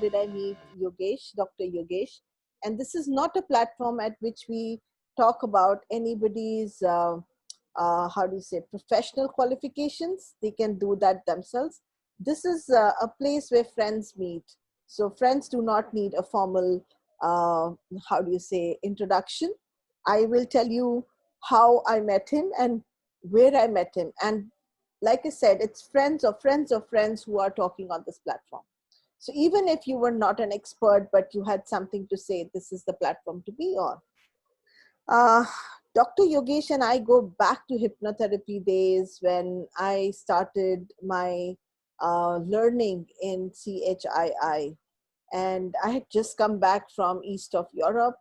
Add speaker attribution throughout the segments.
Speaker 1: did I meet Yogesh, Dr. Yogesh. And this is not a platform at which we talk about anybody's, how do you say, professional qualifications. They can do that themselves. This is a place where friends meet. So friends do not need a formal, how do you say, introduction. I will tell you how I met him and where I met him. And like I said, it's friends of friends of friends who are talking on this platform. So even if you were not an expert, but you had something to say, this is the platform to be on. Uh, Dr. Yogesh and I go back to hypnotherapy days when I started my learning in CHII. And I had just come back from east of Europe,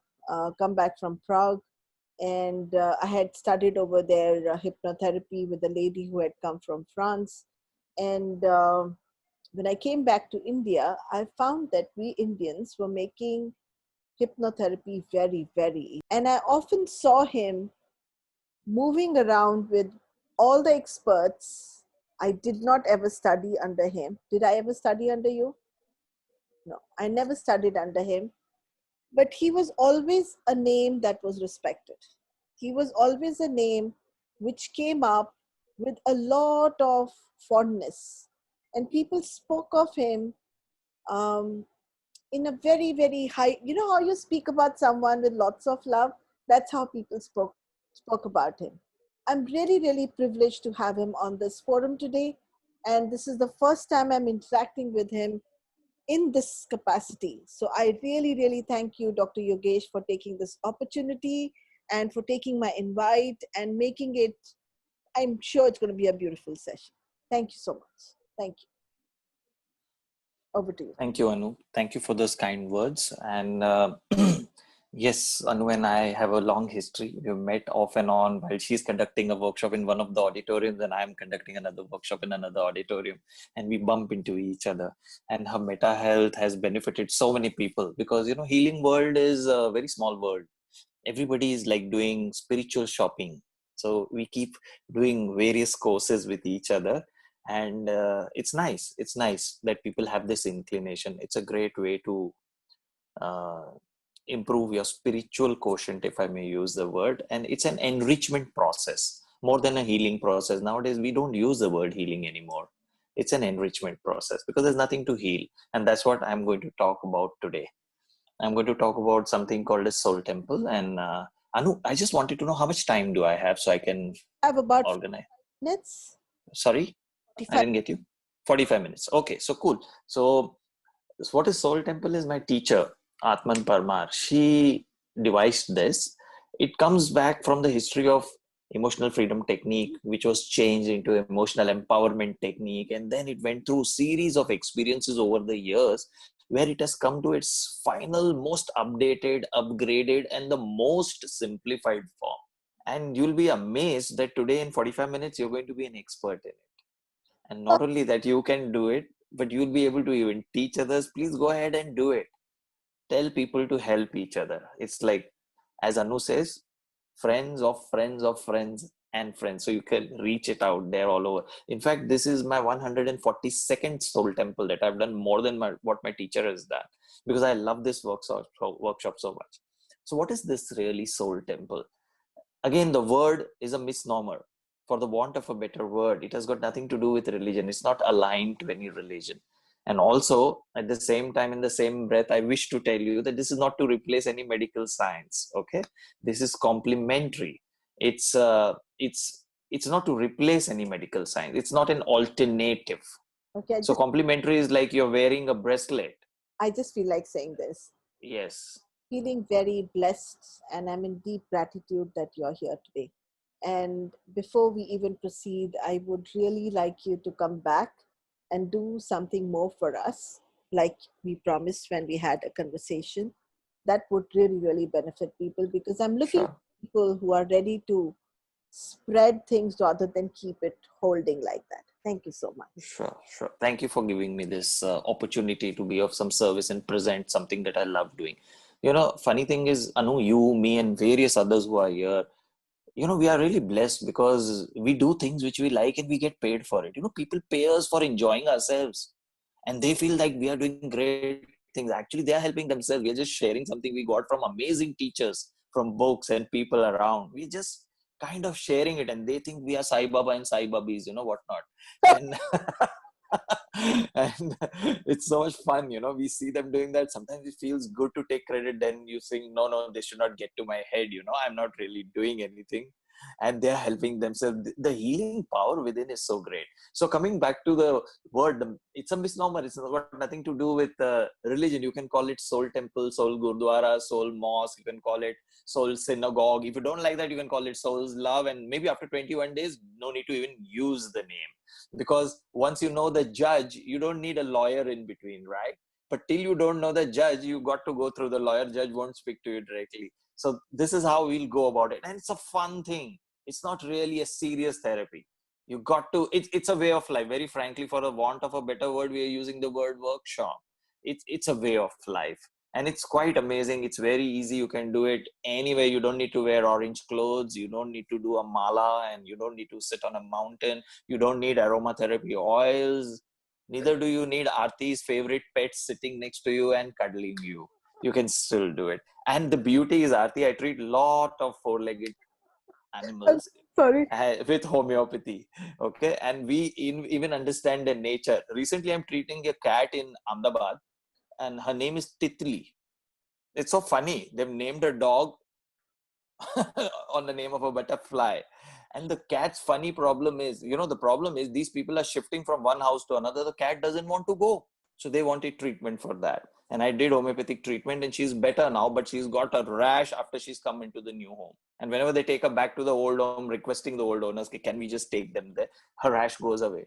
Speaker 1: come back from Prague. And I had studied over there hypnotherapy with a lady who had come from France. And when I came back to India, I found that we Indians were making hypnotherapy very, very easy. And I often saw him moving around with all the experts. I did not ever study under him. Did I ever study under you? No, I never studied under him. But he was always a name that was respected. He was always a name which came up with a lot of fondness. And people spoke of him um, in a very, very high, you know how you speak about someone with lots of love? That's how people spoke about him. I'm really, really privileged to have him on this forum today. And this is the first time I'm interacting with him in this capacity. So I really, really thank you, Dr. Yogesh, for taking this opportunity and for taking my invite and making it, I'm sure it's going to be a beautiful session. Thank you so much. Thank you. Over to you.
Speaker 2: Thank you, Anu. Thank you for those kind words. And yes, Anu and I have a long history. We've met off and on while she's conducting a workshop in one of the auditoriums and I'm conducting another workshop in another auditorium. And we bump into each other. And her meta health has benefited so many people because, you know, healing world is a very small world. Everybody is like doing spiritual shopping. So we keep doing various courses with each other. And it's nice that people have this inclination. It's a great way to improve your spiritual quotient, if I may use the word. And it's an enrichment process more than a healing process. Nowadays we don't use the word healing anymore. It's an enrichment process because there's nothing to heal. And that's what I'm going to talk about today. I'm going to talk about something called a soul temple. And Anu, I just wanted to know how much time do I have so I can
Speaker 1: I have about
Speaker 2: organize.
Speaker 1: minutes.
Speaker 2: Sorry, I didn't get you. 45 minutes. Okay, so cool. So what is Soul Temple is my teacher, Atman Parmar. She devised this. It comes back from the history of emotional freedom technique, which was changed into emotional empowerment technique. And then it went through series of experiences over the years where it has come to its final, most updated, upgraded, and the most simplified form. And you'll be amazed that today in 45 minutes, you're going to be an expert in it. And not only that, you can do it, but you'll be able to even teach others. Please go ahead and do it. Tell people to help each other. It's like, as Anu says, friends of friends of friends and friends. So you can reach it out there all over. In fact, this is my 142nd Soul Temple that I've done more than what my teacher has done because I love this workshop so much. So what is this really Soul Temple? Again, the word is a misnomer. For the want of a better word, it has got nothing to do with religion. It's not aligned to any religion. And also, at the same time, in the same breath, I wish to tell you that this is not to replace any medical science. Okay, this is complementary. It's not to replace any medical science. It's not an alternative.
Speaker 1: Okay.
Speaker 2: So complementary is like you're wearing a bracelet.
Speaker 1: I just feel like saying this.
Speaker 2: Yes.
Speaker 1: Feeling very blessed, and I'm in deep gratitude that you're here today. And before we even proceed, I would really like you to come back and do something more for us, like we promised when we had a conversation. That would really, really benefit people because I'm looking for people who are ready to spread things rather than keep it holding like that. Thank you so much.
Speaker 2: Sure. Thank you for giving me this opportunity to be of some service and present something that I love doing. You know, funny thing is, Anu, you, me, and various others who are here, you know, we are really blessed because we do things which we like and we get paid for it. You know, people pay us for enjoying ourselves and they feel like we are doing great things. Actually, they are helping themselves. We are just sharing something we got from amazing teachers, from books and people around. We just kind of sharing it, and they think we are Sai Baba and Sai Babis, whatnot. And and it's so much fun, we see them doing that. Sometimes it feels good to take credit, then you think, no, they should not get to my head, I'm not really doing anything, and they're helping themselves. The healing power within is so great. So coming back to the word, it's a misnomer. It's got nothing to do with religion. You can call it soul temple, soul gurdwara, soul mosque. You can call it soul synagogue. If you don't like that, you can call it soul's love. And maybe after 21 days, no need to even use the name, because once you know the judge, you don't need a lawyer in between, right? But till you don't know the judge, you got to go through the lawyer. Judge won't speak to you directly. So this is how we'll go about it. And it's a fun thing. It's not really a serious therapy. You got to, it's a way of life. Very frankly, for a want of a better word, we are using the word workshop. It's a way of life. And it's quite amazing. It's very easy. You can do it anywhere. You don't need to wear orange clothes. You don't need to do a mala, and you don't need to sit on a mountain. You don't need aromatherapy oils. Neither do you need Aarti's favorite pet sitting next to you and cuddling you. You can still do it. And the beauty is, Aarti, I treat a lot of four-legged animals
Speaker 1: Sorry.
Speaker 2: with homeopathy. Okay. And we even understand their nature. Recently, I'm treating a cat in Ahmedabad, and her name is Titli. It's so funny. They've named a dog on the name of a butterfly. And the cat's funny problem is, the problem is these people are shifting from one house to another. The cat doesn't want to go. So they wanted treatment for that. And I did homeopathic treatment, and she's better now, but she's got a rash after she's come into the new home. And whenever they take her back to the old home, requesting the old owners, can we just take them there? Her rash goes away.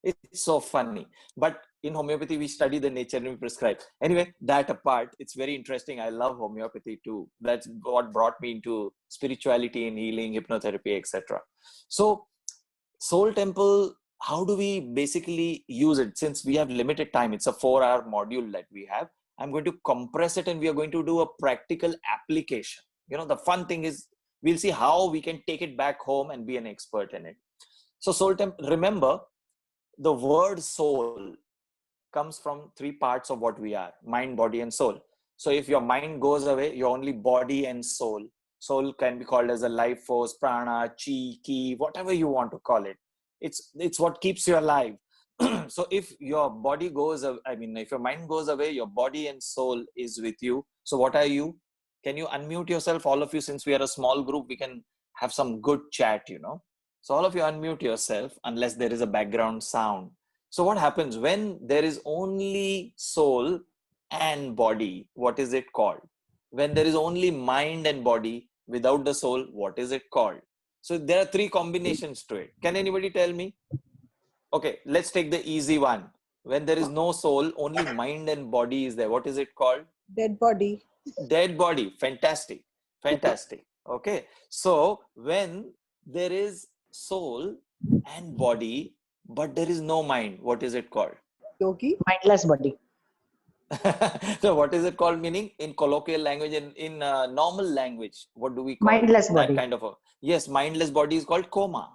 Speaker 2: It's so funny. But in homeopathy, we study the nature and we prescribe. Anyway, that apart, it's very interesting. I love homeopathy too. That's what brought me into spirituality and healing, hypnotherapy, etc. So Soul Temple, how do we basically use it? Since we have limited time, it's a 4-hour module that we have. I'm going to compress it, and we are going to do a practical application. The fun thing is, we'll see how we can take it back home and be an expert in it. So Soul Temple, remember, the word soul comes from 3 parts of what we are: mind, body, and soul. So if your mind goes away, you're only body and soul. Soul can be called as a life force, prana, chi, ki, whatever you want to call it. It's what keeps you alive. So if your body goes, if your mind goes away, your body and soul is with you. So what are you? Can you unmute yourself, all of you? Since we are a small group, we can have some good chat, So all of you unmute yourself, unless there is a background sound. So what happens when there is only soul and body? What is it called? When there is only mind and body without the soul, what is it called? So there are 3 combinations to it. Can anybody tell me? Okay, let's take the easy one. When there is no soul, only mind and body is there. What is it called?
Speaker 1: Dead body.
Speaker 2: Dead body. Fantastic. Fantastic. Okay. So when there is soul and body, but there is no mind, what is it called?
Speaker 1: Yogi.
Speaker 3: Mindless body.
Speaker 2: So what is it called? Meaning in colloquial language, in normal language, what do we call
Speaker 3: Mindless
Speaker 2: that
Speaker 3: body.
Speaker 2: kind of a? Yes, mindless body is called coma.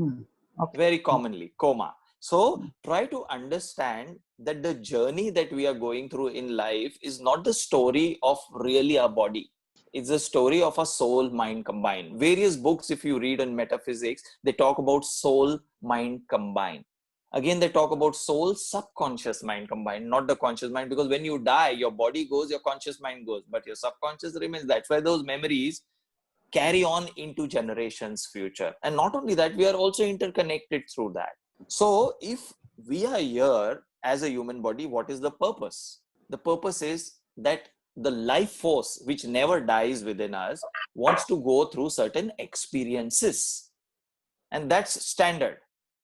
Speaker 3: Okay.
Speaker 2: Very commonly, coma. So try to understand that the journey that we are going through in life is not the story of really our body. It's the story of a soul mind combined. Various books, if you read on metaphysics, they talk about soul mind combined. Again, they talk about soul subconscious mind combined, not the conscious mind, because when you die, your body goes, your conscious mind goes, but your subconscious remains. That's why those memories carry on into generations future. And not only that, we are also interconnected through that. So if we are here as a human body, what is the purpose? The purpose is that the life force which never dies within us wants to go through certain experiences. And that's standard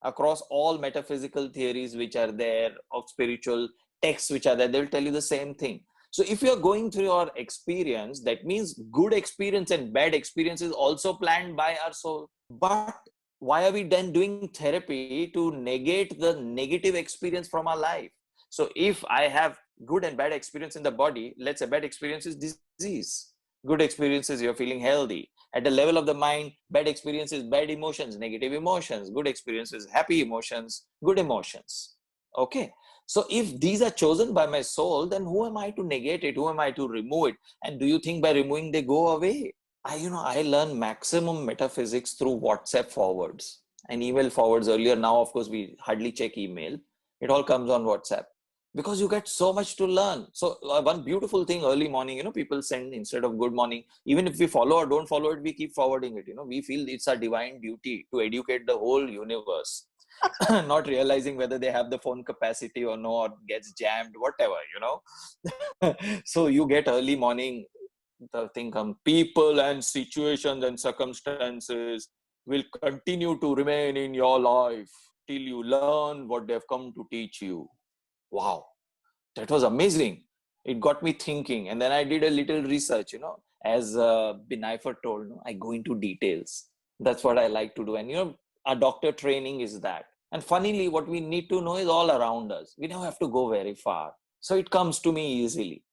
Speaker 2: across all metaphysical theories which are there, of spiritual texts which are there. They'll tell you the same thing. So if you're going through your experience, that means good experience and bad experience is also planned by our soul. But why are we then doing therapy to negate the negative experience from our life? So if I have good and bad experience in the body, let's say bad experience is disease. Good experiences, you're feeling healthy. At the level of the mind, bad experiences, bad emotions, negative emotions. Good experiences, happy emotions, good emotions. Okay. So if these are chosen by my soul, then who am I to negate it? Who am I to remove it? And do you think by removing they go away? I learn maximum metaphysics through WhatsApp forwards and email forwards. Earlier, now of course we hardly check email. It all comes on WhatsApp because you get so much to learn. So one beautiful thing early morning, people send instead of good morning. Even if we follow or don't follow it, we keep forwarding it. We feel it's our divine duty to educate the whole universe. Not realizing whether they have the phone capacity or no, or gets jammed, whatever. So you get early morning, the thing comes, people and situations and circumstances will continue to remain in your life till you learn what they've come to teach you. Wow, that was amazing. It got me thinking, and then I did a little research. As Binayfer told, I go into details. That's what I like to do. And our doctor training is that. And funnily, what we need to know is all around us. We don't have to go very far. So it comes to me easily.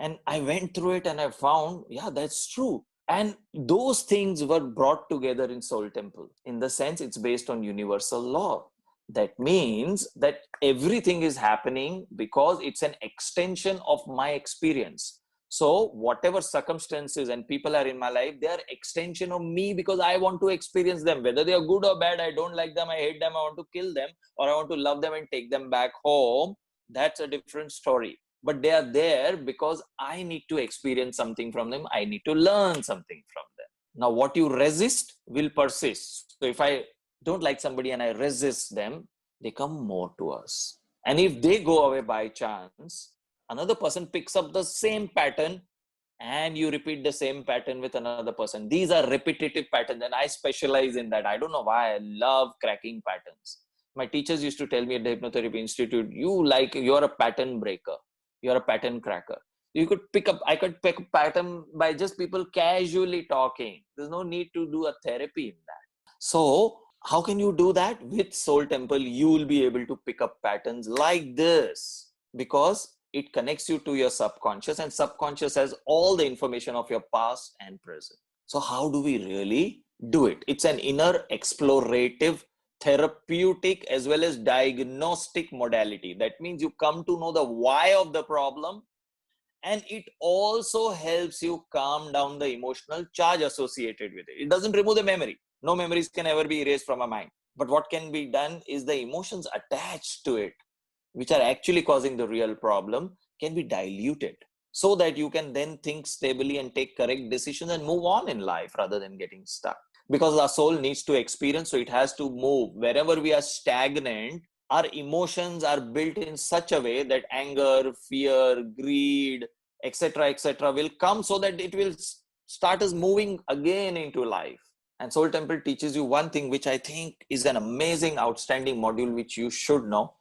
Speaker 2: And I went through it and I found, yeah, that's true. And those things were brought together in Soul Temple. In the sense, it's based on universal law. That means that everything is happening because it's an extension of my experience. So whatever circumstances and people are in my life, they are extension of me because I want to experience them. Whether they are good or bad, I don't like them, I hate them, I want to kill them, or I want to love them and take them back home. That's a different story. But they are there because I need to experience something from them. I need to learn something from them. Now, what you resist will persist. So if I don't like somebody and I resist them, they come more to us. And if they go away by chance, another person picks up the same pattern and you repeat the same pattern with another person. These are repetitive patterns and I specialize in that. I don't know why I love cracking patterns. My teachers used to tell me at the Hypnotherapy Institute, you're a pattern breaker. You're a pattern cracker. I could pick a pattern by just people casually talking. There's no need to do a therapy in that. So how can you do that? With Soul Temple, you will be able to pick up patterns like this because it connects you to your subconscious, and subconscious has all the information of your past and present. So how do we really do it? It's an inner explorative, therapeutic, as well as diagnostic modality. That means you come to know the why of the problem, and it also helps you calm down the emotional charge associated with it. It doesn't remove the memory. No memories can ever be erased from a mind. But what can be done is the emotions attached to it, which are actually causing the real problem, can be diluted so that you can then think stably and take correct decisions and move on in life rather than getting stuck. Because our soul needs to experience, so it has to move. Wherever we are stagnant, our emotions are built in such a way that anger, fear, greed, etc., will come so that it will start us moving again into life. And Soul Temple teaches you one thing, which I think is an amazing, outstanding module, which you should know.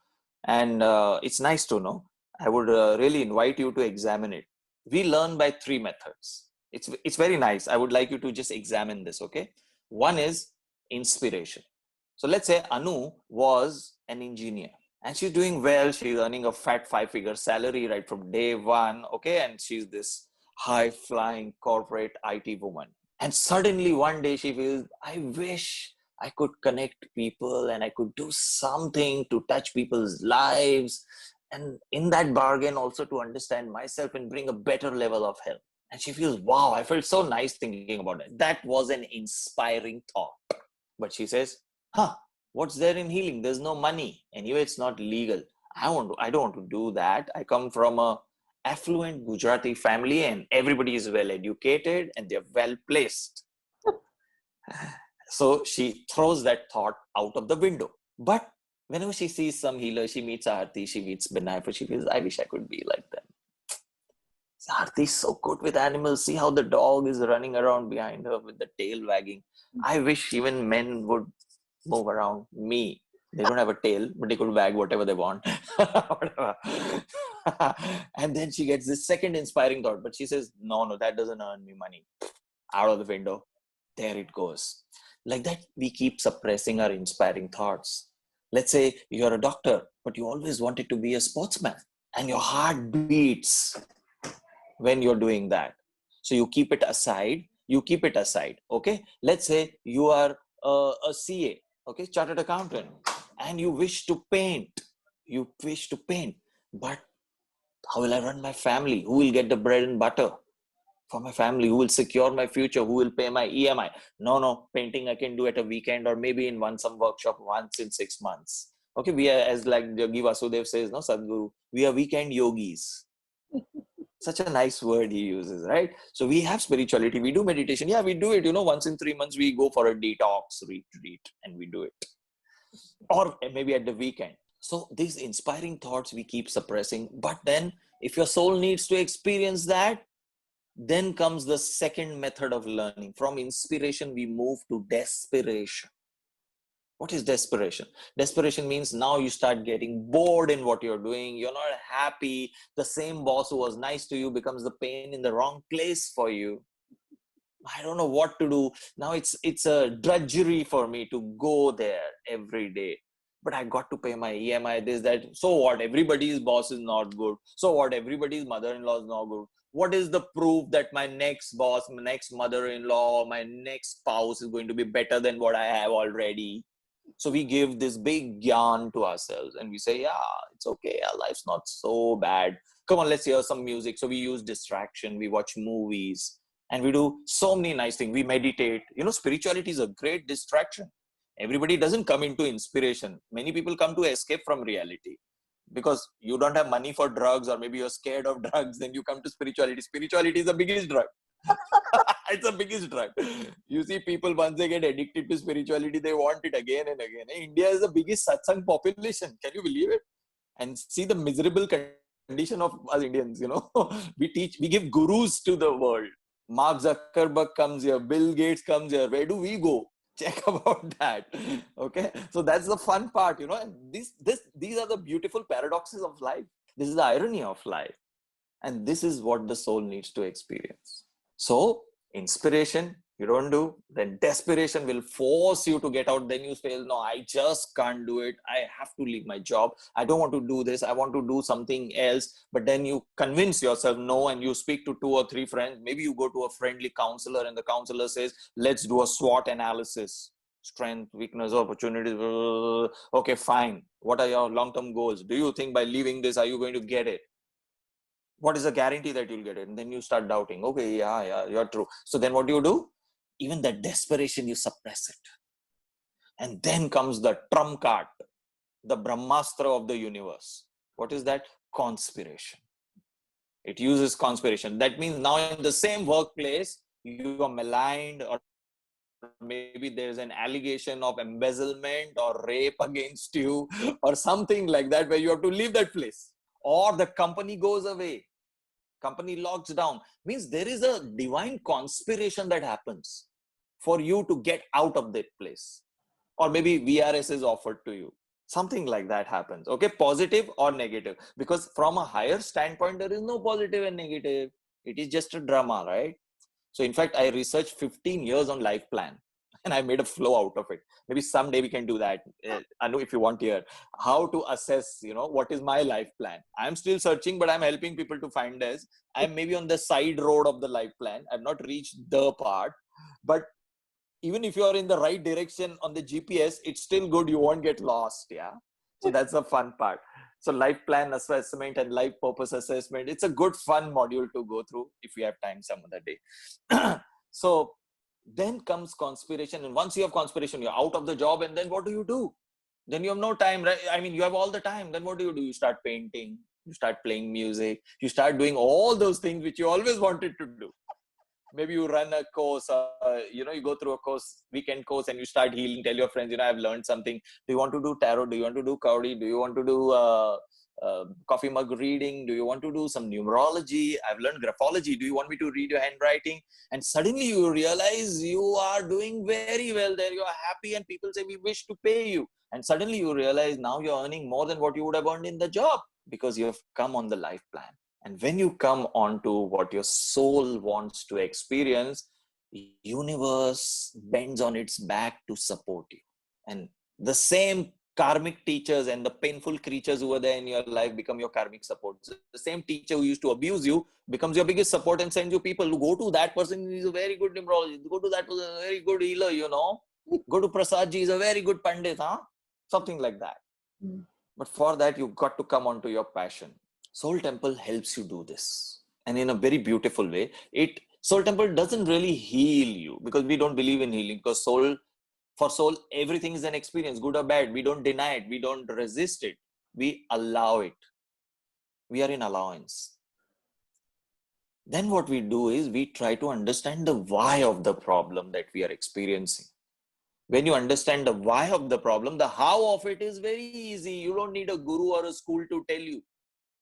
Speaker 2: And it's nice to know. I would really invite you to examine it. We learn by 3 methods. It's very nice. I would like you to just examine this, okay? One is inspiration. So let's say Anu was an engineer and she's doing well. She's earning a fat 5-figure salary right from day one, okay? And she's this high-flying corporate IT woman. And suddenly one day she feels, I wish I could connect people and I could do something to touch people's lives. And in that bargain also to understand myself and bring a better level of health. And she feels, wow, I felt so nice thinking about it. That was an inspiring thought. But she says, what's there in healing? There's no money. Anyway, it's not legal. I don't want to do that. I come from a affluent Gujarati family and everybody is well educated and they're well placed. So she throws that thought out of the window. But whenever she sees some healer, she meets Aarti, she meets Binayfer, she feels, I wish I could be like them. Aarti's so good with animals. See how the dog is running around behind her with the tail wagging. I wish even men would move around me. They don't have a tail, but they could wag whatever they want. And then she gets this second inspiring thought, but she says, no, that doesn't earn me money. Out of the window. There it goes. Like that, we keep suppressing our inspiring thoughts. Let's say you're a doctor, but you always wanted to be a sportsman and your heart beats when you're doing that. So you keep it aside. Okay. Let's say you are a CA, okay, chartered accountant, and you wish to paint. But how will I run my family? Who will get the bread and butter for my family? Who will secure my future? Who will pay my EMI? No, painting I can do at a weekend or maybe in some workshop once in 6 months. Okay, we are, as like Yogesh Vasandi says, no, Sadhguru, we are weekend yogis. Such a nice word he uses, right? So we have spirituality, we do meditation. Yeah, we do it, once in 3 months, we go for a detox retreat and we do it. Or maybe at the weekend. So these inspiring thoughts we keep suppressing. But then if your soul needs to experience that, then comes the second method of learning. From inspiration, we move to desperation. What is desperation? Desperation means now you start getting bored in what you're doing. You're not happy. The same boss who was nice to you becomes the pain in the wrong place for you. I don't know what to do. Now it's a drudgery for me to go there every day. But I got to pay my EMI, this, that. So what? Everybody's boss is not good. So what? Everybody's mother-in-law is not good. What is the proof that my next boss, my next mother-in-law, my next spouse is going to be better than what I have already? So we give this big yarn to ourselves and we say, yeah, it's okay. Our life's not so bad. Come on, let's hear some music. So we use distraction. We watch movies and we do so many nice things. We meditate. Spirituality is a great distraction. Everybody doesn't come into inspiration. Many people come to escape from reality because you don't have money for drugs, or maybe you're scared of drugs. Then you come to spirituality. Spirituality is the biggest drug. It's the biggest drug. You see, people, once they get addicted to spirituality, they want it again and again. India is the biggest satsang population. Can you believe it? And see the miserable condition of us Indians. We give gurus to the world. Mark Zuckerberg comes here, Bill Gates comes here. Where do we go? Check about that. Okay, so that's the fun part, and these are the beautiful paradoxes of life. This is the irony of life, and this is what the soul needs to experience. So inspiration you don't do, then desperation will force you to get out. Then you say, no, I just can't do it. I have to leave my job. I don't want to do this. I want to do something else. But then you convince yourself no, and you speak to 2 or 3 friends. Maybe you go to a friendly counselor and the counselor says, let's do a SWOT analysis. Strength, weakness, opportunities. Okay, fine. What are your long-term goals? Do you think by leaving this, are you going to get it? What is the guarantee that you'll get it? And then you start doubting. Okay, yeah, you're true. So then what do? Even that desperation, you suppress it. And then comes the trump card, the Brahmastra of the universe. What is that? Conspiration. It uses conspiration. That means now in the same workplace, you are maligned, or maybe there's an allegation of embezzlement or rape against you or something like that, where you have to leave that place. Or the company goes away. Company locks down. Means there is a divine conspiration that happens for you to get out of that place. Or maybe VRS is offered to you. Something like that happens. Okay, positive or negative. Because from a higher standpoint, there is no positive and negative. It is just a drama, right? So in fact, I researched 15 years on life plan and I made a flow out of it. Maybe someday we can do that. I know if you want to hear how to assess, what is my life plan. I'm still searching, but I'm helping people to find this. I'm maybe on the side road of the life plan. I've not reached the part, but even if you are in the right direction on the GPS, it's still good. You won't get lost. Yeah. So that's the fun part. So life plan assessment and life purpose assessment, it's a good fun module to go through if we have time some other day. So then comes conspiration. And once you have conspiration, you're out of the job. And then what do? Then you have no time, right? I mean, you have all the time. Then what do? You start painting, you start playing music, you start doing all those things which you always wanted to do. Maybe you run a course, you go through a weekend course, and you start healing. Tell your friends, I've learned something. Do you want to do tarot? Do you want to do Kaudi? Do you want to do coffee mug reading? Do you want to do some numerology? I've learned graphology. Do you want me to read your handwriting? And suddenly you realize you are doing very well there. You are happy, and people say, we wish to pay you. And suddenly you realize now you're earning more than what you would have earned in the job, because you have come on the life plan. And when you come on to what your soul wants to experience, universe bends on its back to support you. And the same karmic teachers and the painful creatures who were there in your life become your karmic support. So the same teacher who used to abuse you becomes your biggest support and sends you people who go to that person. He's a very good numerologist. Go to that person, a very good healer, Go to Prasadji, he's a very good pandit, Something like that. But for that, you've got to come onto your passion. Soul Temple helps you do this. And in a very beautiful way. Soul Temple doesn't really heal you, because we don't believe in healing, because for soul, everything is an experience, good or bad. We don't deny it. We don't resist it. We allow it. We are in allowance. Then what we do is we try to understand the why of the problem that we are experiencing. When you understand the why of the problem, the how of it is very easy. You don't need a guru or a school to tell you.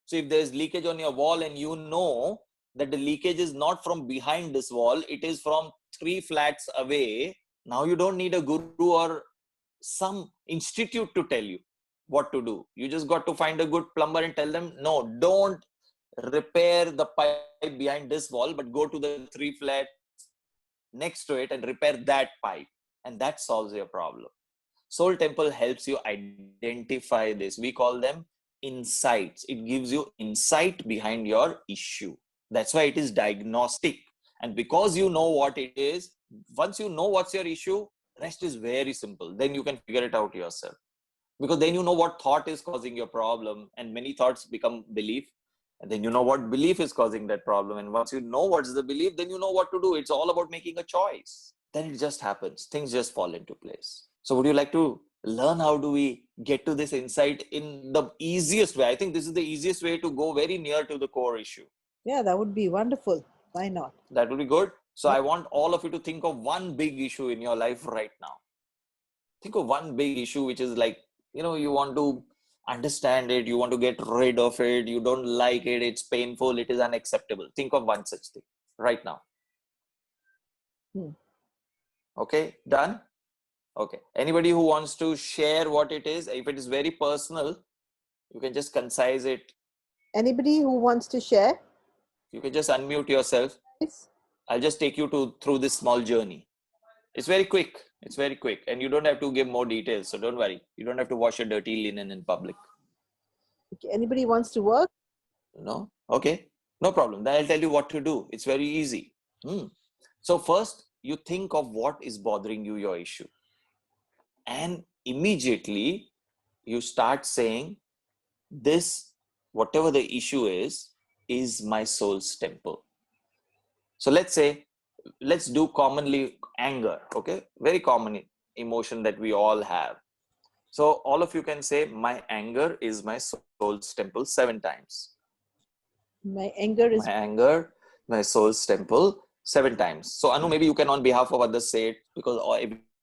Speaker 2: So if there's leakage on your wall and you know that the leakage is not from behind this wall, it is from 3 flats away, now you don't need a guru or some institute to tell you what to do. You just got to find a good plumber and tell them, no, don't repair the pipe behind this wall, but go to the 3 flats next to it and repair that pipe. And that solves your problem. Soul Temple helps you identify this. We call them insights. It gives you insight behind your issue. That's why it is diagnostic. And because you know what it is, once you know what's your issue, rest is very simple. Then you can figure it out yourself. Because then you know what thought is causing your problem, and many thoughts become belief. And then you know what belief is causing that problem. And once you know what's the belief, then you know what to do. It's all about making a choice. Then it just happens. Things just fall into place. So would you like to learn how do we get to this insight in the easiest way? I think this is the easiest way to go very near to the core issue.
Speaker 1: Yeah, that would be wonderful. Why not?
Speaker 2: That would be good. So I want all of you to think of one big issue in your life right now. Think of one big issue which is like, you want to understand it, you want to get rid of it, you don't like it, it's painful, it is unacceptable. Think of one such thing right now. Okay, done? Okay. Anybody who wants to share what it is, if it is very personal, you can just concise it.
Speaker 1: Anybody who wants to share?
Speaker 2: You can just unmute yourself.
Speaker 1: Yes.
Speaker 2: I'll just take you through this small journey. It's very quick. It's very quick. And you don't have to give more details. So don't worry. You don't have to wash your dirty linen in public.
Speaker 1: Okay. Anybody wants to work?
Speaker 2: No? Okay. No problem. Then I'll tell you what to do. It's very easy. So first, you think of what is bothering you, your issue. And immediately you start saying, this, whatever the issue is my soul's temple. So let's do commonly anger. Okay. Very common emotion that we all have. So all of you can say, my anger is my soul's temple 7 times.
Speaker 1: My anger is
Speaker 2: my soul's temple 7 times. So Anu, maybe you can on behalf of others say it, because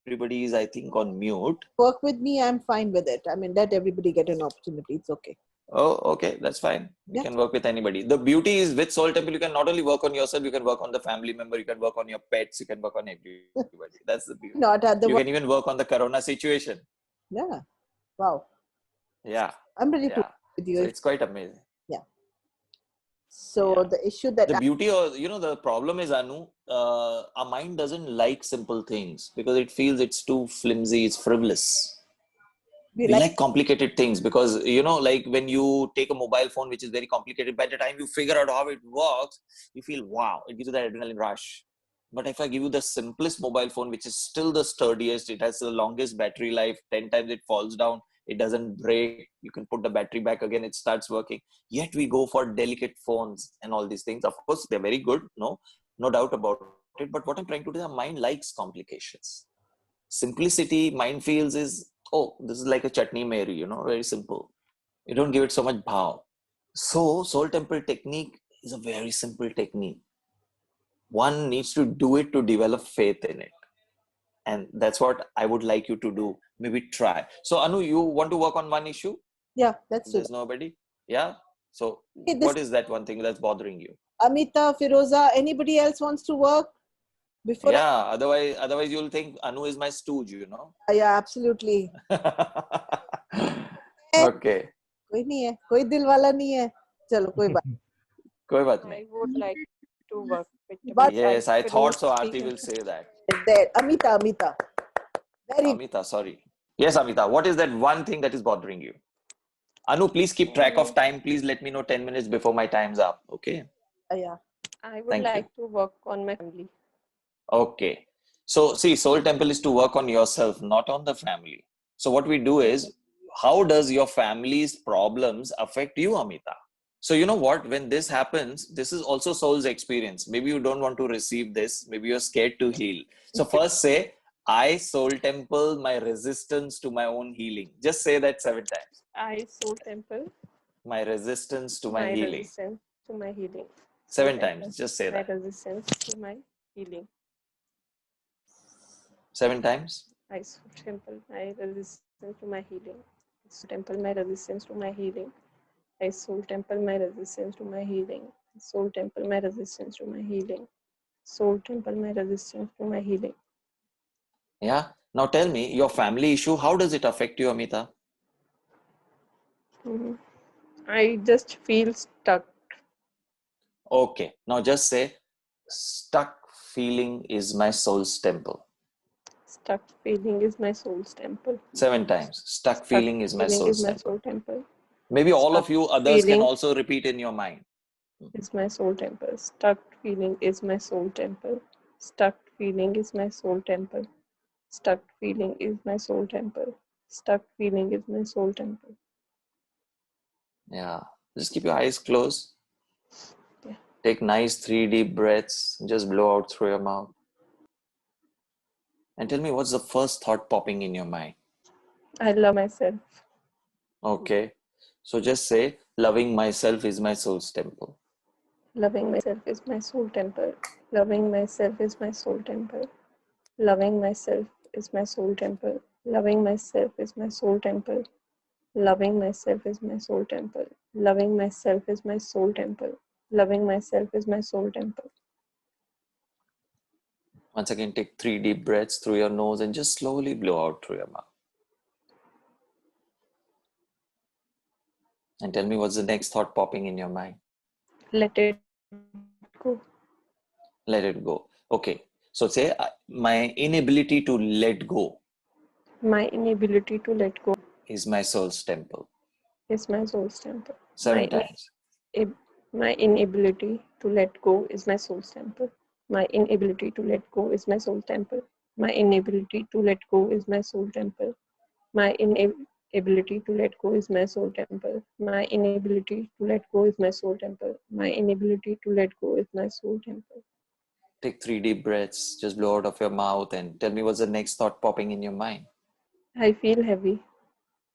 Speaker 2: everybody is, I think, on mute.
Speaker 1: Work with me, I'm fine with it. I mean, let everybody get an opportunity. It's okay.
Speaker 2: Oh, okay, that's fine. You can work with anybody. The beauty is with Soul Temple, you can not only work on yourself, you can work on the family member, you can work on your pets, you can work on everybody. That's the beauty. You can even work on the corona situation.
Speaker 1: Yeah. Wow.
Speaker 2: Yeah.
Speaker 1: I'm ready to work with you.
Speaker 2: So it's quite amazing.
Speaker 1: Yeah. So the issue that
Speaker 2: the beauty or the problem is, Anu, our mind doesn't like simple things because it feels it's too flimsy, it's frivolous. We like complicated things because, like when you take a mobile phone, which is very complicated, by the time you figure out how it works, you feel, wow, it gives you that adrenaline rush. But if I give you the simplest mobile phone, which is still the sturdiest, it has the longest battery life, 10 times it falls down, it doesn't break, you can put the battery back again, it starts working. Yet we go for delicate phones and all these things. Of course, they're very good, no doubt about it. But what I'm trying to do is, our mind likes complications. Simplicity, mind feels is, oh, this is like a chutney Mary, very simple. You don't give it so much bhav. So Soul Temple technique is a very simple technique. One needs to do it to develop faith in it. And that's what I would like you to do. Maybe try. So Anu, you want to work on one issue?
Speaker 1: Yeah, that's it.
Speaker 2: There's nobody? Yeah. So what is that one thing that's bothering you?
Speaker 1: Amita, Firoza, anybody else wants to work? Before
Speaker 2: otherwise you'll think Anu is my stooge,
Speaker 1: Yeah, absolutely.
Speaker 2: Okay.
Speaker 1: कोई नहीं है, कोई दिल वाला नहीं है. चलो कोई बात
Speaker 2: नहीं.
Speaker 4: I would like to work with.
Speaker 2: Yes, I thought so. Aarti will say that.
Speaker 1: There, Amita.
Speaker 2: Amita, sorry. Yes, Amita. What is that one thing that is bothering you? Anu, please keep track of time. Please let me know 10 minutes before my time's up. Okay.
Speaker 1: Yeah.
Speaker 4: I would like to work on my family.
Speaker 2: Okay. So see, Soul Temple is to work on yourself, not on the family. So what we do is, how does your family's problems affect you, Amita? So you know what? When this happens, this is also soul's experience. Maybe you don't want to receive this. Maybe you're scared to heal. So first say, I soul temple my resistance to my own healing. Just say that 7 times.
Speaker 4: I soul temple
Speaker 2: My resistance to my
Speaker 4: my
Speaker 2: healing.
Speaker 4: resistance to my healing.
Speaker 2: 7 times. Just say
Speaker 4: My
Speaker 2: that.
Speaker 4: resistance to my healing.
Speaker 2: 7 times.
Speaker 4: I soul temple my resistance to my healing. Soul temple my resistance to my healing. I soul temple my resistance to my healing. Soul temple my resistance to my healing. Soul temple my resistance to my healing.
Speaker 2: Yeah. Now tell me, your family issue, how does it affect you, Amita?
Speaker 4: Mhm. I just feel stuck.
Speaker 2: Okay. Now just say, stuck feeling is my soul's temple.
Speaker 4: Stuck feeling is my soul's temple.
Speaker 2: 7 times. Stuck
Speaker 4: Stuck
Speaker 2: feeling is my
Speaker 4: feeling is
Speaker 2: soul's
Speaker 4: my
Speaker 2: temple.
Speaker 4: soul temple.
Speaker 2: Maybe all
Speaker 4: Stuck
Speaker 2: of you others can
Speaker 4: feeling
Speaker 2: also repeat in your mind.
Speaker 4: is my soul temple. Stuck feeling is my soul temple. Stuck feeling is my soul temple. Stuck feeling is my soul temple. Stuck feeling is my soul temple.
Speaker 2: Yeah. Just keep your eyes closed.
Speaker 4: Yeah.
Speaker 2: Take nice 3 deep breaths. Just blow out through your mouth. And tell me, what's the first thought popping in your mind?
Speaker 4: I love myself.
Speaker 2: Okay. So just say, loving myself is my soul's temple.
Speaker 4: Loving myself is my soul temple. Loving myself is my soul temple. Loving myself is my soul temple. Loving myself is my soul temple. Loving myself is my soul temple. Loving myself is my soul temple. Loving myself is my soul temple.
Speaker 2: Once again, take 3 deep breaths through your nose and just slowly blow out through your mouth. And tell me, what's the next thought popping in your mind?
Speaker 4: Let it go.
Speaker 2: Let it go. Okay. So say, my inability to let go
Speaker 4: My inability to let go
Speaker 2: is my soul's temple.
Speaker 4: is my soul's temple.
Speaker 2: 7 times.
Speaker 4: My inability to let go is my soul's temple. My inability to let go is my soul temple. My inability to let go is my soul temple. My inability to let go is my soul temple. My inability to let go is my soul temple. My inability to let go is my soul temple.
Speaker 2: Take 3 deep breaths. Just blow out of your mouth and tell me, what's the next thought popping in your mind?
Speaker 4: I feel heavy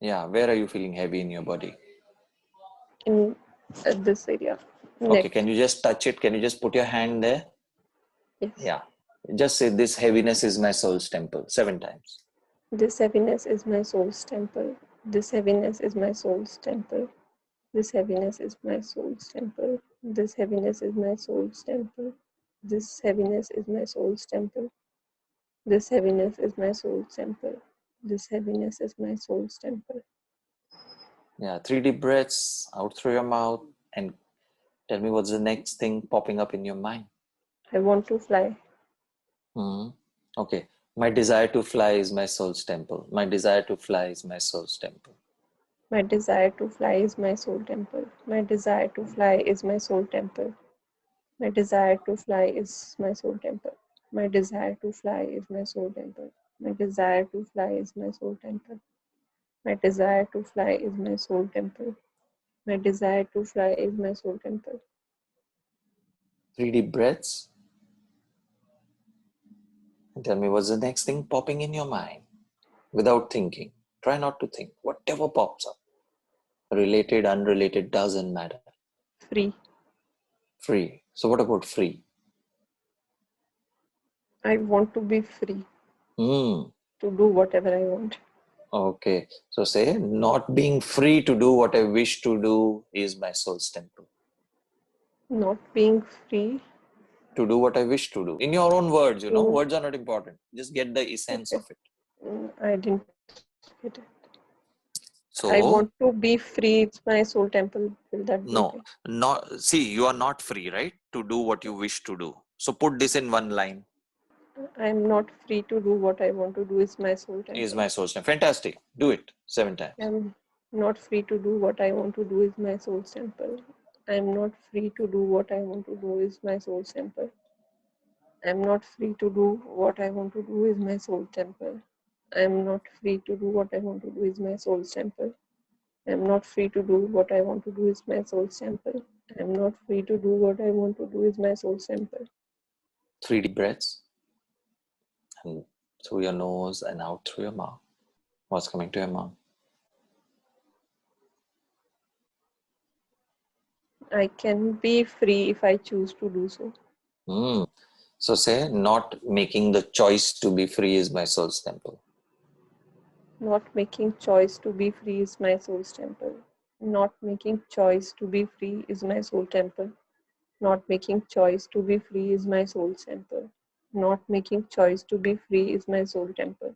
Speaker 2: Yeah. Where are you feeling heavy in your body?
Speaker 4: in this area.
Speaker 2: Okay.
Speaker 4: Neck.
Speaker 2: Can you just touch it? Can you just put your hand there?
Speaker 4: Yes.
Speaker 2: Yeah. Just say, this heaviness is my soul's temple. 7 times.
Speaker 4: This heaviness is my soul's temple. This heaviness is my soul's temple. This heaviness is my soul's temple. This heaviness is my soul's temple. This heaviness is my soul's temple. This heaviness is my soul's temple. This heaviness is my soul's temple.
Speaker 2: Yeah. 3 deep breaths out through your mouth and tell me, what's the next thing popping up in your mind?
Speaker 4: I want to fly.
Speaker 2: Okay. My desire to fly is my soul's temple. My desire to fly is my soul's temple.
Speaker 4: My desire to fly is my soul temple. My desire to fly is my soul temple. My desire to fly is my soul temple. My desire to fly is my soul temple. My desire to fly is my soul temple. My desire to fly is my soul temple. My desire to fly is my soul temple.
Speaker 2: 3 deep breaths and tell me, what's the next thing popping in your mind without thinking. Try not to think. Whatever pops up, related, unrelated, doesn't matter.
Speaker 4: Free.
Speaker 2: Free. So what about free?
Speaker 4: I want to be free
Speaker 2: Hmm.
Speaker 4: to do whatever I want.
Speaker 2: Okay. So say, not being free to do what I wish to do is my soul's temple.
Speaker 4: Not being free.
Speaker 2: To do what I wish to do. In your own words,
Speaker 4: In,
Speaker 2: words are not important. Just get the essence
Speaker 4: okay.
Speaker 2: of it.
Speaker 4: I didn't get it. I
Speaker 2: So,
Speaker 4: want to be free. It's my soul temple. Will that be
Speaker 2: no,
Speaker 4: okay?
Speaker 2: not, see, you are not free, right? To do what you wish to do. So put this in one line.
Speaker 4: I'm not free to do what I want to do. Is my soul
Speaker 2: Is
Speaker 4: temple.
Speaker 2: my soul's temple. Fantastic. Do it 7 times.
Speaker 4: I'm not free to do what I want to do. Is my soul's temple. I'm not free to do what I want to do. Is my soul's temple. I'm not free to do what I want to do. Is my soul temple. I'm not free to do what I want to do. Is my soul's temple. I'm not free to do what I want to do is my soul's temple. I'm not free to do what I want to do is my soul's temple.
Speaker 2: 3 deep breaths. And through your nose and out through your mouth. What's coming to your mouth?
Speaker 4: I can be free if I choose to do so.
Speaker 2: So say, not making the choice to be free is my soul's temple.
Speaker 4: Not making choice to be free is my soul's temple. Not making choice to be free is my soul temple. Not making choice to be free is my soul's temple. Not making choice to be free is my soul temple.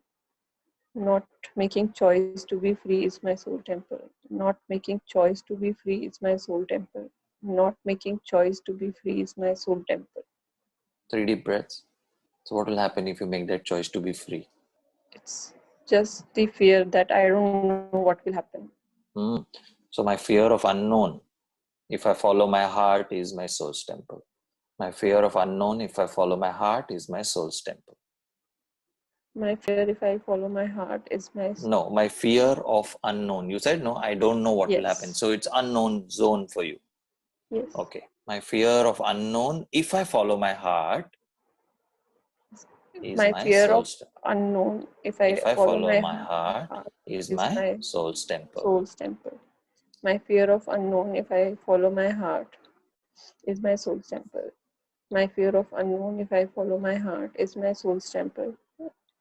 Speaker 4: Not making choice to be free is my soul temple. Not making choice to be free is my soul temple. Not making choice to be free is my soul temple.
Speaker 2: 3 deep breaths. So what will happen if you make that choice to be free?
Speaker 4: It's just the fear that I don't know what will happen.
Speaker 2: So my fear of unknown, if I follow my heart, is my soul's temple. My fear of unknown, if I follow my heart, is my soul's temple.
Speaker 4: My fear if I follow my heart is my...
Speaker 2: No, my fear of unknown. You said, no, I don't know what will happen.
Speaker 4: Yes.
Speaker 2: So it's unknown zone for you.
Speaker 4: Yes.
Speaker 2: Okay. My fear of unknown, if I follow my heart, is
Speaker 4: My
Speaker 2: my
Speaker 4: fear of
Speaker 2: soul's temple.
Speaker 4: unknown, if
Speaker 2: If I
Speaker 4: follow
Speaker 2: follow
Speaker 4: my
Speaker 2: my heart, is
Speaker 4: is
Speaker 2: my
Speaker 4: my
Speaker 2: soul's temple.
Speaker 4: soul's temple. My fear of unknown, if I follow my heart, is my soul's temple. My fear of unknown, if I follow my heart, is my soul's temple.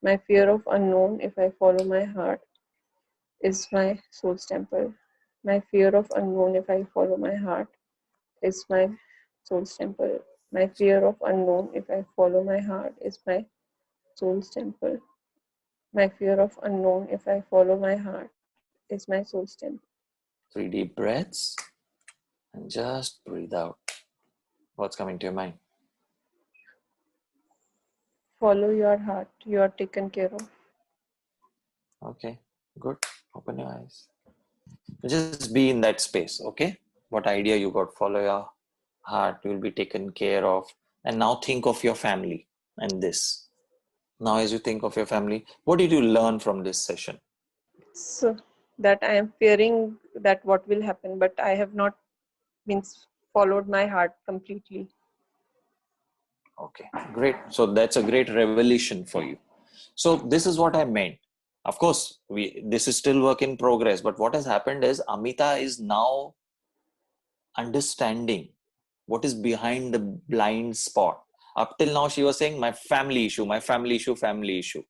Speaker 4: My fear of unknown, if I follow my heart, is my soul's temple. My fear of unknown, if I follow my heart, is my soul's temple. My fear of unknown, if I follow my heart, is my soul's temple. My fear of unknown, if I follow my heart, is my soul's temple.
Speaker 2: 3 deep breaths and just breathe out. What's coming to your mind?
Speaker 4: Follow your heart, you are taken care of.
Speaker 2: Okay, good. Open your eyes. Just be in that space, okay? What idea you got? Follow your heart, you will be taken care of. And now think of your family and this. Now, as you think of your family, what did you learn from this session?
Speaker 4: So that I am fearing that what will happen, but I have not means followed my heart completely.
Speaker 2: Okay, great. So that's a great revelation for you. So this is what I meant. Of course, this is still work in progress, but what has happened is Amita is now understanding what is behind the blind spot. Up till now, she was saying, my family issue, my family issue, family issue.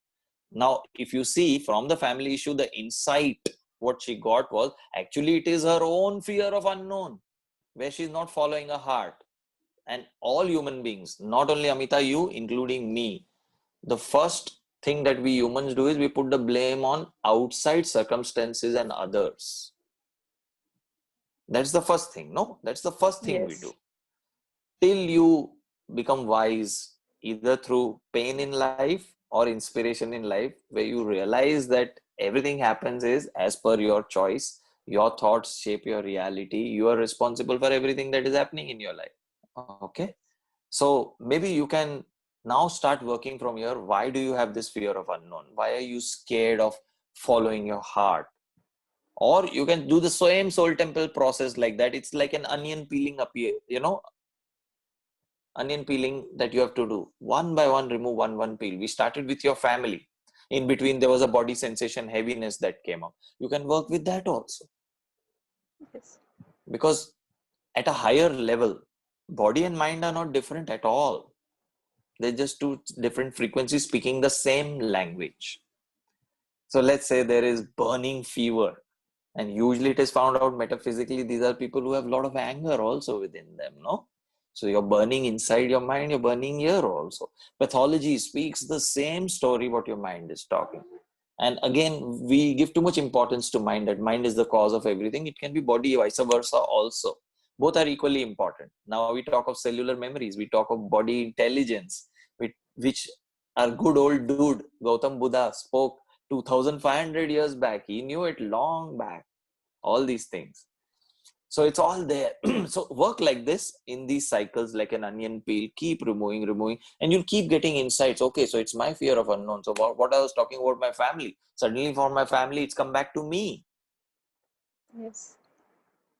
Speaker 2: Now, if you see from the family issue, the insight, what she got was actually it is her own fear of unknown, where she's not following her heart. And all human beings, not only Amita, you, including me, the first thing that we humans do is we put the blame on outside circumstances and others. That's the first thing. No, that's the first thing we do.
Speaker 4: Yes.
Speaker 2: Till you become wise, either through pain in life or inspiration in life, where you realize that everything happens is as per your choice. Your thoughts shape your reality. You are responsible for everything that is happening in your life. Okay. So maybe you can now start working from here. Why do you have this fear of unknown? Why are you scared of following your heart? Or you can do the same soul temple process like that. It's like an onion peeling up here, onion peeling that you have to do. One by one, remove one peel. We started with your family. In between, there was a body sensation, heaviness that came up. You can work with that also.
Speaker 4: Yes.
Speaker 2: Because at a higher level, body and mind are not different at all. They're just two different frequencies speaking the same language. So let's say there is burning fever, and usually it is found out metaphysically, these are people who have a lot of anger also within them, no? So you're burning inside your mind, you're burning here also. Pathology speaks the same story what your mind is talking. And again, we give too much importance to mind, that mind is the cause of everything. It can be body, vice versa also. Both are equally important. Now we talk of cellular memories, we talk of body intelligence, which our good old dude, Gautam Buddha, spoke 2500 years back. He knew it long back, all these things. So it's all there. So work like this in these cycles, like an onion peel. Keep removing, and you'll keep getting insights. Okay, so it's my fear of unknown. So what I was talking about my family, suddenly for my family, it's come back to me.
Speaker 4: Yes.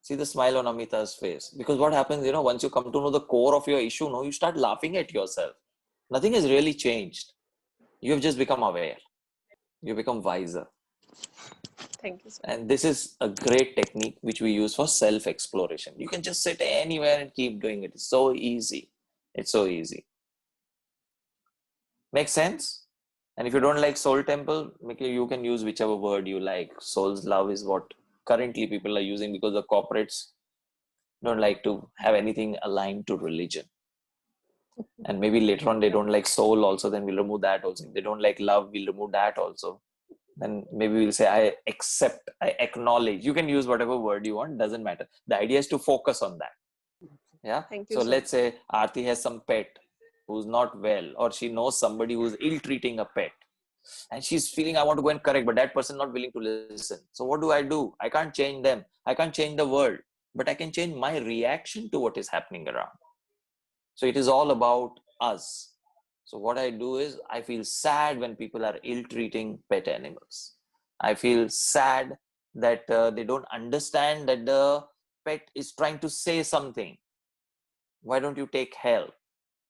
Speaker 2: See the smile on Amita's face. Because what happens, once you come to know the core of your issue, you start laughing at yourself. Nothing has really changed. You have just become aware. You become wiser.
Speaker 4: Thank you so much.
Speaker 2: And this is a great technique which we use for self-exploration. You can just sit anywhere and keep doing it. It's so easy. It's so easy. Makes sense? And if you don't like soul temple, you can use whichever word you like. Soul's love is what currently people are using because the corporates don't like to have anything aligned to religion. And maybe later on they don't like soul also, then we'll remove that also. If they don't like love, we'll remove that also. Then maybe we'll say, I accept, I acknowledge. You can use whatever word you want, doesn't matter. The idea is to focus on that. Yeah.
Speaker 4: Thank you
Speaker 2: So
Speaker 4: so
Speaker 2: let's
Speaker 4: much.
Speaker 2: say Aarti has some pet who's not well, or she knows somebody who's ill-treating a pet. And she's feeling, I want to go and correct, but that person not willing to listen. So what do? I can't change them. I can't change the world, but I can change my reaction to what is happening around. So it is all about us. So what I do is I feel sad when people are ill-treating pet animals. I feel sad that they don't understand that the pet is trying to say something. Why don't you take help?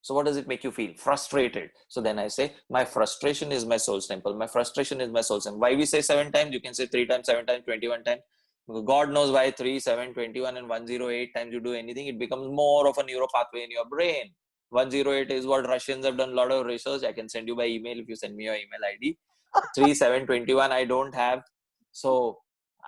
Speaker 2: So what does it make you feel? Frustrated. So then I say, my frustration is my soul's temple. My frustration is my soul's temple. Why we say 7 times? You can say 3 times, 7 times, 21 times. God knows why 3, 7, 21 and 108 times you do anything. It becomes more of a neural pathway in your brain. 108 is what Russians have done a lot of research. I can send you by email if you send me your email ID. 3, 7, 21 I don't have. So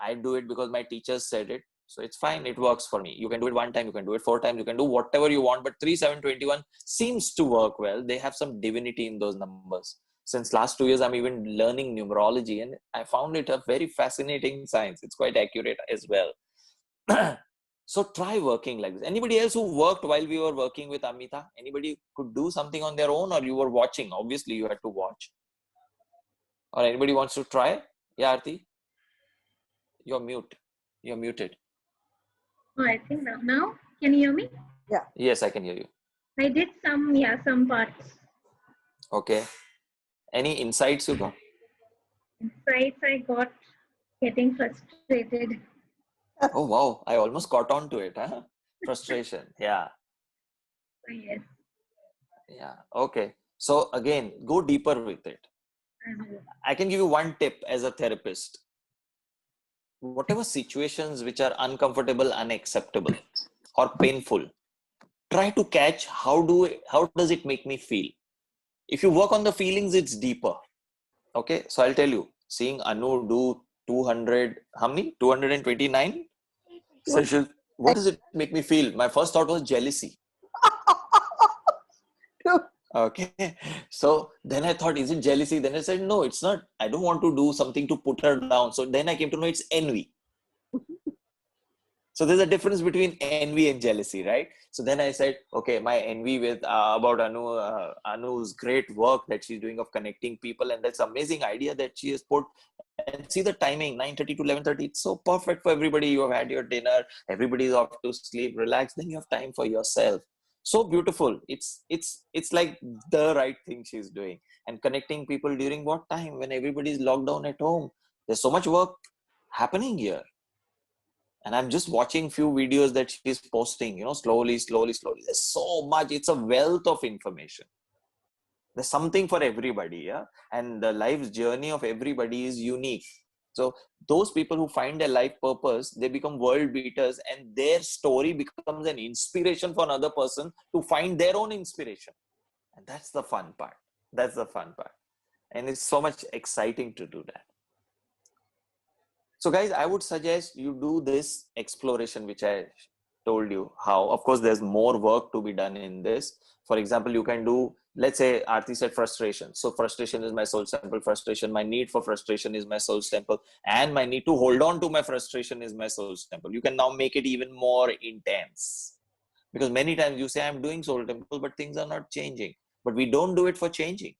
Speaker 2: I do it because my teachers said it. So it's fine. It works for me. You can do it 1 time. You can do it 4 times. You can do whatever you want. But 3, 7, 21 seems to work well. They have some divinity in those numbers. Since last 2 years, I'm even learning numerology, and I found it a very fascinating science. It's quite accurate as well. So try working like this. Anybody else who worked while we were working with Amita? Anybody could do something on their own, or you were watching? Obviously, you had to watch. Or anybody wants to try? Yeah, Aarti? You're mute. You're muted.
Speaker 5: Oh, I think now can you hear me?
Speaker 1: Yeah.
Speaker 2: Yes, I can hear you.
Speaker 5: I did some parts.
Speaker 2: Okay. Any insights you got?
Speaker 5: Insights I got getting frustrated.
Speaker 2: Oh, wow. I almost caught on to it. Huh? Frustration. Yeah.
Speaker 5: So yes,
Speaker 2: Yeah. Okay. So again, go deeper with it.
Speaker 5: I will.
Speaker 2: I can give you one tip as a therapist. Whatever situations which are uncomfortable, unacceptable, or painful, try to catch how does it make me feel. If you work on the feelings, it's deeper. Okay. So I'll tell you, seeing Anu do 200, how many? 229 sessions. What does it make me feel? My first thought was jealousy. Okay. So then I thought, is it jealousy? Then I said, no, it's not. I don't want to do something to put her down. So then I came to know it's envy. So there's a difference between envy and jealousy, right? So then I said, okay, my envy with about Anu's great work that she's doing of connecting people, and that's amazing idea that she has put. And see the timing, 9:30 to 11:30. It's so perfect for everybody. You have had your dinner, everybody's off to sleep, relax. Then you have time for yourself. So beautiful. It's like the right thing she's doing, and connecting people during what time when everybody's locked down at home. There's so much work happening here. And I'm just watching few videos that she's posting, slowly. There's so much. It's a wealth of information. There's something for everybody. Yeah. And the life's journey of everybody is unique. So those people who find their life purpose, they become world beaters, and their story becomes an inspiration for another person to find their own inspiration. And that's the fun part. That's the fun part. And it's so much exciting to do that. So guys, I would suggest you do this exploration, which I told you how. Of course, there's more work to be done in this. For example, you can do, let's say Aarti said frustration. So frustration is my soul's temple. Frustration, my need for frustration is my soul's temple. And my need to hold on to my frustration is my soul's temple. You can now make it even more intense. Because many times you say, I'm doing soul temple, but things are not changing. But we don't do it for changing.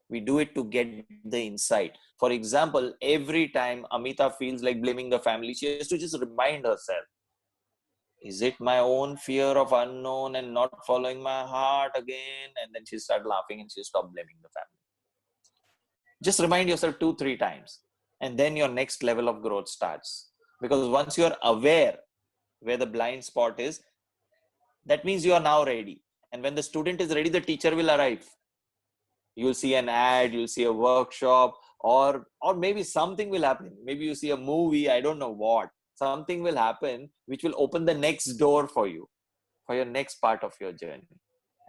Speaker 2: We do it to get the insight. For example, every time Amita feels like blaming the family, she has to just remind herself, is it my own fear of unknown and not following my heart again? And then she started laughing and she stopped blaming the family. Just remind yourself 2-3 times. And then your next level of growth starts. Because once you are aware where the blind spot is, that means you are now ready. And when the student is ready, the teacher will arrive. You'll see an ad, you'll see a workshop, or maybe something will happen. Maybe you see a movie, I don't know what. Something will happen which will open the next door for you, for your next part of your journey.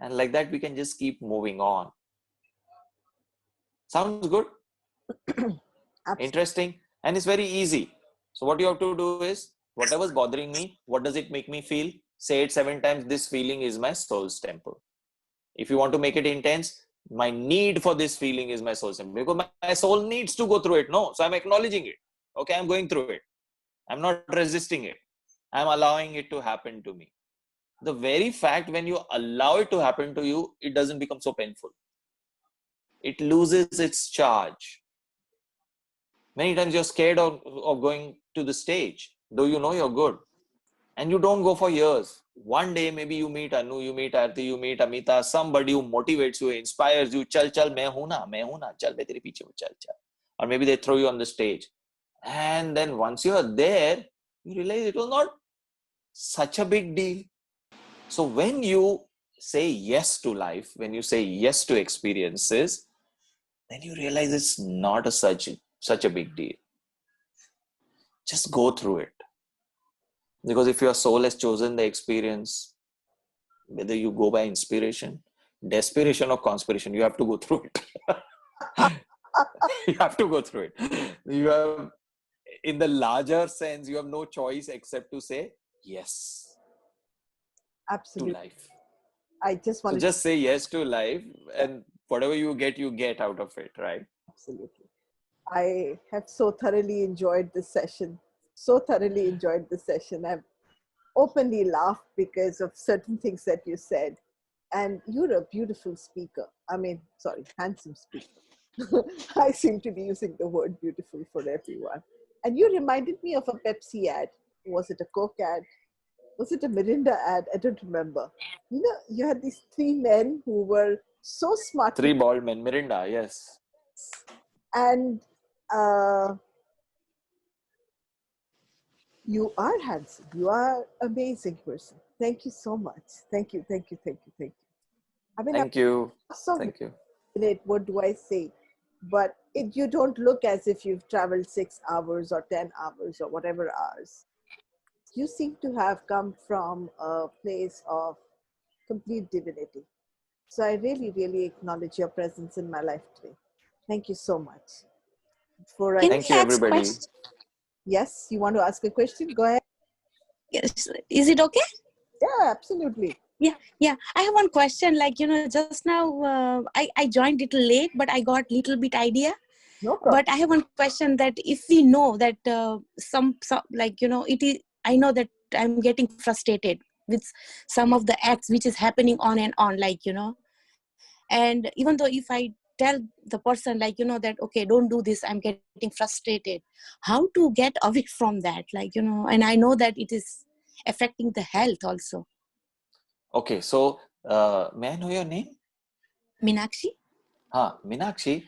Speaker 2: And like that, we can just keep moving on. Sounds good? Interesting. And it's very easy. So what you have to do is, whatever's bothering me, what does it make me feel? Say it 7 times. This feeling is my soul's temple. If you want to make it intense, my need for this feeling is my soul's temple. Because my soul needs to go through it. No. So I'm acknowledging it. Okay, I'm going through it. I'm not resisting it. I'm allowing it to happen to me. The very fact when you allow it to happen to you, it doesn't become so painful. It loses its charge. Many times you're scared of going to the stage, though you know you're good. And you don't go for years. One day, maybe you meet Anu, you meet Arti, you meet Amita, somebody who motivates you, inspires you. Chal, main hu na, chal, main tere piche hu, chal. Or maybe they throw you on the stage. And then once you are there, you realize it was not such a big deal. So when you say yes to life, when you say yes to experiences, then you realize it's not such a big deal. Just go through it. Because if your soul has chosen the experience, whether you go by inspiration, desperation, or conspiration, you have to go through it. You have to go through it. You have, in the larger sense, you have no choice except to say yes.
Speaker 1: Absolutely.
Speaker 2: To life.
Speaker 1: I just want
Speaker 2: to just say yes to life, and whatever you get out of it, right?
Speaker 1: Absolutely. I have so thoroughly enjoyed this session. I've openly laughed because of certain things that you said. And you're a beautiful speaker. Handsome speaker. I seem to be using the word beautiful for everyone. And you reminded me of a Pepsi ad. Was it a Coke ad? Was it a Mirinda ad? I don't remember. You had these 3 men who were so smart.
Speaker 2: 3 bald men, Mirinda, yes.
Speaker 1: And you are handsome. You are an amazing person. Thank you so much. Thank you.
Speaker 2: Thank you.
Speaker 1: Thank you. What do I say? But you don't look as if you've traveled 6 hours or 10 hours or whatever hours. You seem to have come from a place of complete divinity. So I really, really acknowledge your presence in my life today. Thank you so much.
Speaker 2: Thank you, everybody.
Speaker 1: Yes, you want to ask a question? Go ahead.
Speaker 6: Yes. Is it okay?
Speaker 1: Yeah, absolutely.
Speaker 6: Yeah. I have one question. Just now I joined little late, but I got little bit idea.
Speaker 1: No problem.
Speaker 6: But I have one question that if we know that it is, I know that I'm getting frustrated with some of the acts which is happening on and on, and even though if I tell the person that, okay, don't do this, I'm getting frustrated, how to get away from that, and I know that it is affecting the health also.
Speaker 2: Okay, so may I know your name?
Speaker 6: Meenakshi.
Speaker 2: Meenakshi,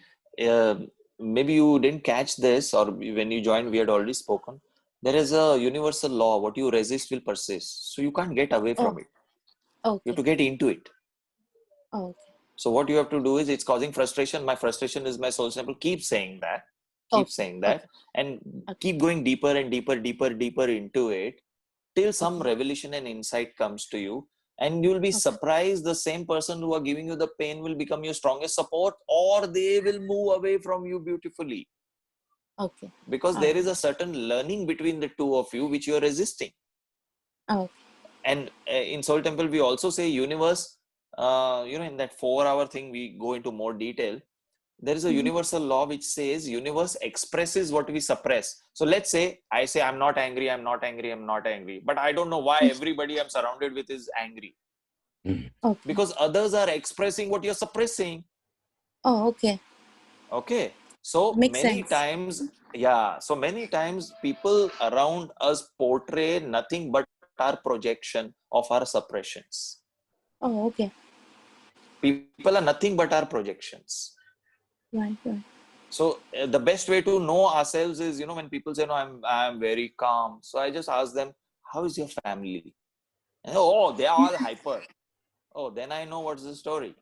Speaker 2: maybe you didn't catch this, or when you joined we had already spoken. There is a universal law: what you resist will persist. So you can't get away from it.
Speaker 6: Okay.
Speaker 2: You have to get into it.
Speaker 6: Okay.
Speaker 2: So what you have to do is, it's causing frustration. My frustration is my soul temple. Keep saying that. And keep going deeper and deeper into it, till some revelation and insight comes to you. And you'll be surprised, the same person who are giving you the pain will become your strongest support, or they will move away from you beautifully.
Speaker 6: Okay.
Speaker 2: Because there is a certain learning between the two of you which you are resisting.
Speaker 6: Okay.
Speaker 2: And in Soul Temple, we also say universe, in that 4-hour thing, we go into more detail. There is a universal law which says universe expresses what we suppress. So let's say I say I'm not angry, but I don't know why everybody I'm surrounded with is angry.
Speaker 6: Okay.
Speaker 2: Because others are expressing what you're suppressing. Okay. So many times people around us portray nothing but our projection of our suppressions. People are nothing but our projections.
Speaker 6: Right.
Speaker 2: So the best way to know ourselves is, when people say, no, I'm very calm. So I just ask them, how is your family? And, oh, they are all hyper. Oh, then I know what's the story.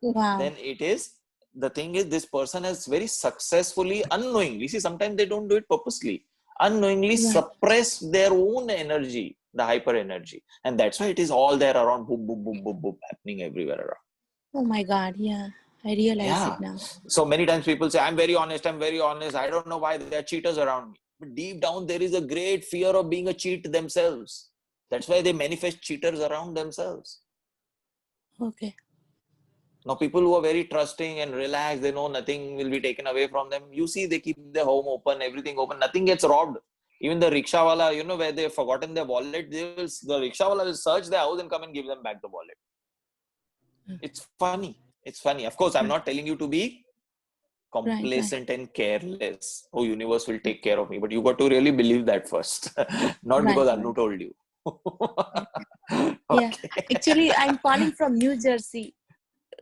Speaker 6: Wow.
Speaker 2: Then it is, the thing is, this person has very successfully, unknowingly, see, sometimes they don't do it purposely, unknowingly
Speaker 6: Right.
Speaker 2: suppress their own energy, the hyper energy. And that's why it is all there around, boom, boom, boom, boom, boom, happening everywhere around.
Speaker 6: Oh my God. Yeah. I realize
Speaker 2: Yeah.
Speaker 6: it now.
Speaker 2: So many times people say, I'm very honest. I don't know why there are cheaters around me. But deep down, there is a great fear of being a cheat themselves. That's why they manifest cheaters around themselves.
Speaker 6: Okay.
Speaker 2: Now, people who are very trusting and relaxed, they know nothing will be taken away from them. You see, they keep their home open, everything open, nothing gets robbed. Even the rickshawala, where they've forgotten their wallet, the rickshawala will search their house and come and give them back the wallet. It's funny. It's funny. Of course, I'm not telling you to be complacent and careless. Oh, universe will take care of me. But you got to really believe that first. Not because Anu told you.
Speaker 6: Yeah. Actually, I'm calling from New Jersey.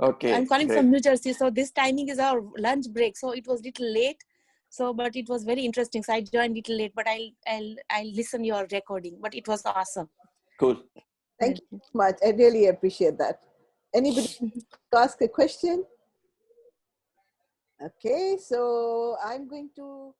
Speaker 2: Okay.
Speaker 6: I'm calling
Speaker 2: great.
Speaker 6: from New Jersey. So this timing is our lunch break. So it was a little late. So, but it was very interesting. So I joined a little late, but I'll listen your recording. But it was awesome.
Speaker 2: Cool.
Speaker 1: Thank you so much. I really appreciate that. Anybody to ask a question? Okay, so I'm going to